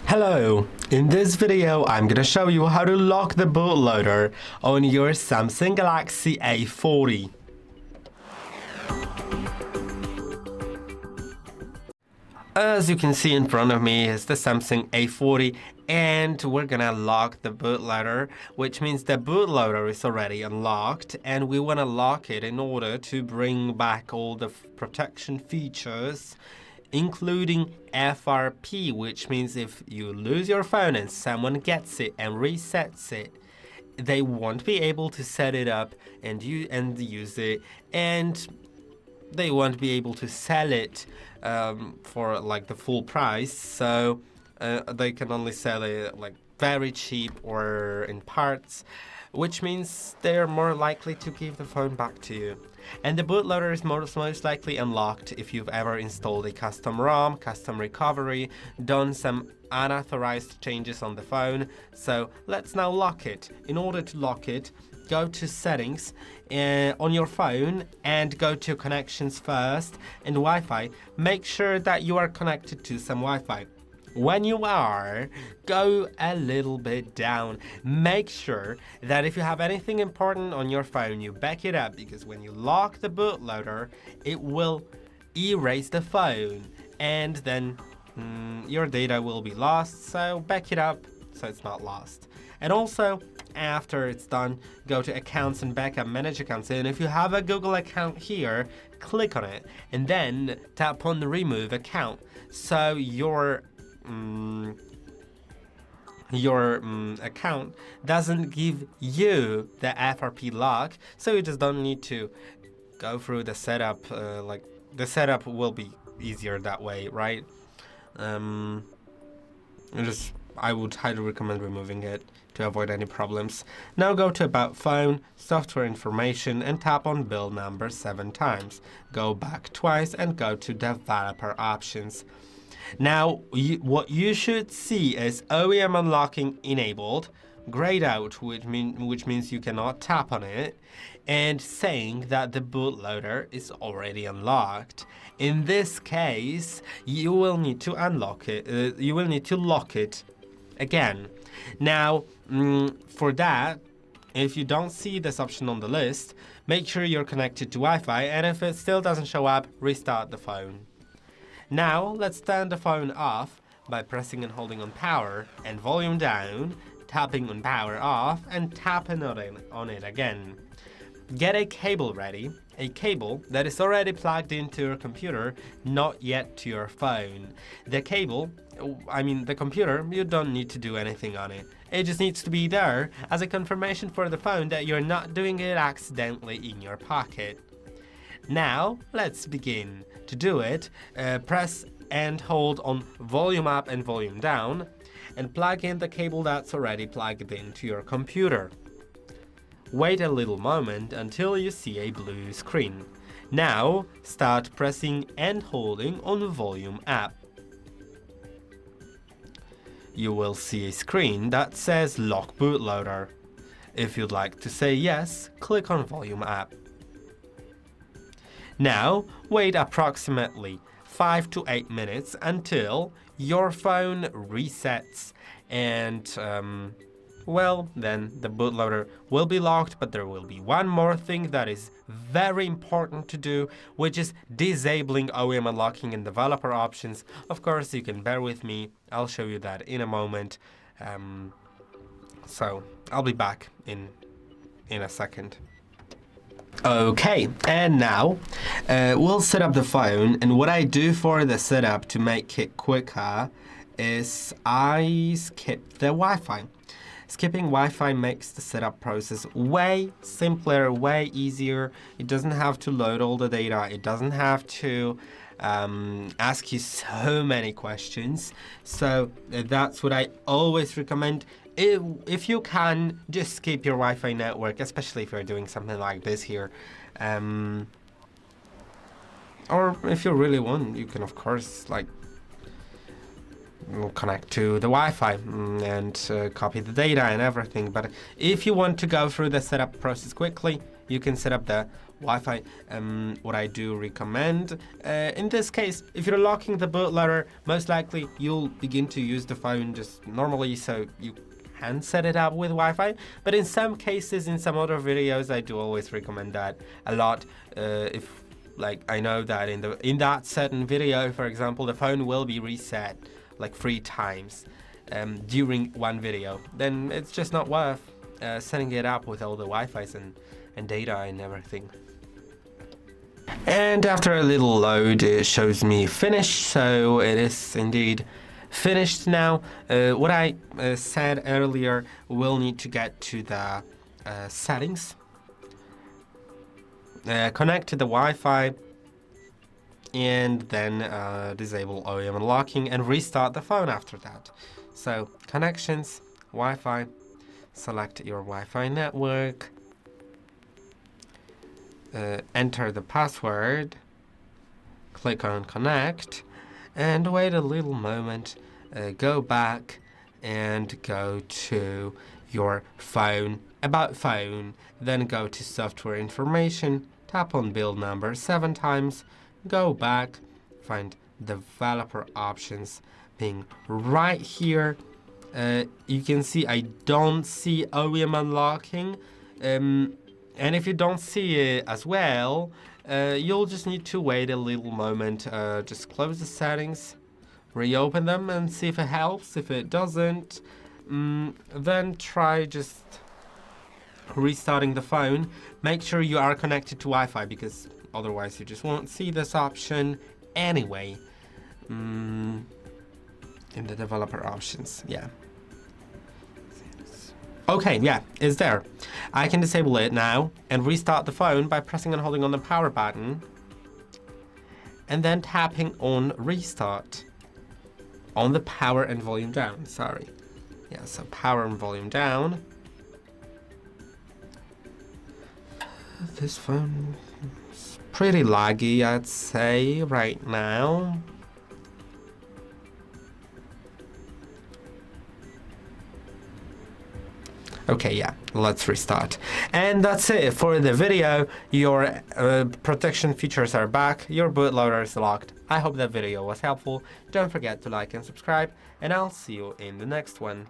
Hello! In this video, I'm gonna show you how to lock the bootloader on your Samsung Galaxy A40. As you can see in front of me is the Samsung A40, and we're gonna lock the bootloader, which means the bootloader is already unlocked, and we wanna lock it in order to bring back all the protection features, including FRP, which means if you lose your phone and someone gets it and resets it, they won't be able to set it up and use it, and they won't be able to sell it for like the full price. So they can only sell it like very cheap or in parts, which means they're more likely to give the phone back to you. And the bootloader is most likely unlocked if you've ever installed a custom ROM, custom recovery, done some unauthorized changes on the phone. So let's now lock it. In order to lock it, go to settings on your phone and go to connections first and Wi-Fi. Make sure that you are connected to some Wi-Fi. When you are, go a little bit down. Make sure that if you have anything important on your phone, you back it up, because when you lock the bootloader, it will erase the phone and then your data will be lost. So back it up so it's not lost. And also, after it's done, go to accounts and backup, manage accounts, and if you have a Google account here, click on it and then tap on the remove account, so your account doesn't give you the FRP lock, so you just don't need to go through the setup. Like the setup will be easier that way, right? I would highly recommend removing it to avoid any problems. Now go to About Phone, Software Information, and tap on Build Number 7 times. Go back twice and go to Developer Options. Now, what you should see is OEM unlocking enabled, grayed out, which means you cannot tap on it, and saying that the bootloader is already unlocked. In this case, you will need to unlock it. You will need to lock it again. Now, for that, if you don't see this option on the list, make sure you're connected to Wi-Fi, and if it still doesn't show up, restart the phone. Now, let's turn the phone off by pressing and holding on power and volume down, tapping on power off, and tapping on it again. Get a cable ready, a cable that is already plugged into your computer, not yet to your phone. The computer, you don't need to do anything on it. It just needs to be there as a confirmation for the phone that you're not doing it accidentally in your pocket. Now, let's begin. To do it, press and hold on volume up and volume down, and plug in the cable that's already plugged into your computer. Wait a little moment until you see a blue screen. Now, start pressing and holding on volume up. You will see a screen that says Lock Bootloader. If you'd like to say yes, click on volume up. Now, wait approximately 5 to 8 minutes until your phone resets, and then the bootloader will be locked. But there will be one more thing that is very important to do, which is disabling OEM unlocking and developer options. Of course, you can bear with me. I'll show you that in a moment. So I'll be back in a second. Okay, and now we'll set up the phone, and what I do for the setup to make it quicker is I skip the Wi-Fi. Skipping Wi-Fi makes the setup process way simpler, way easier. It doesn't have to load all the data. It doesn't have to ask you so many questions. So that's what I always recommend. If you can, just skip your Wi-Fi network, especially if you're doing something like this here. Or if you really want, you can of course connect to the Wi-Fi and copy the data and everything. But if you want to go through the setup process quickly, you can set up the Wi-Fi. What I do recommend, in this case, if you're locking the bootloader, most likely you'll begin to use the phone just normally, so you can set it up with Wi-Fi. But in some cases, in some other videos, I do always recommend that a lot. If like I know that in that certain video, for example, the phone will be reset like 3 times during one video, then it's just not worth setting it up with all the Wi-Fi's and data and everything. And after a little load, it shows me finished, so it is indeed finished now. What I said earlier, we'll need to get to the settings, connect to the Wi-Fi, and then disable OEM unlocking and restart the phone after that. So connections, Wi-Fi, select your Wi-Fi network, enter the password, click on connect, and wait a little moment, go back and go to your phone, about phone, then go to software information, tap on build number 7 times, go back, find developer options being right here. You can see I don't see OEM unlocking, and if you don't see it as well, you'll just need to wait a little moment. Just close the settings, reopen them, and see if it helps. If it doesn't, then try just restarting the phone. Make sure you are connected to Wi-Fi, because otherwise you just won't see this option anyway. In the developer options, yeah. Okay, yeah, it's there. I can disable it now and restart the phone by pressing and holding on the power button and then tapping on restart on the power and volume down, sorry. Yeah, so power and volume down. This phone is pretty laggy, I'd say, right now. Okay, yeah, let's restart. And that's it for the video. Your protection features are back. Your bootloader is locked. I hope that video was helpful. Don't forget to like and subscribe, and I'll see you in the next one.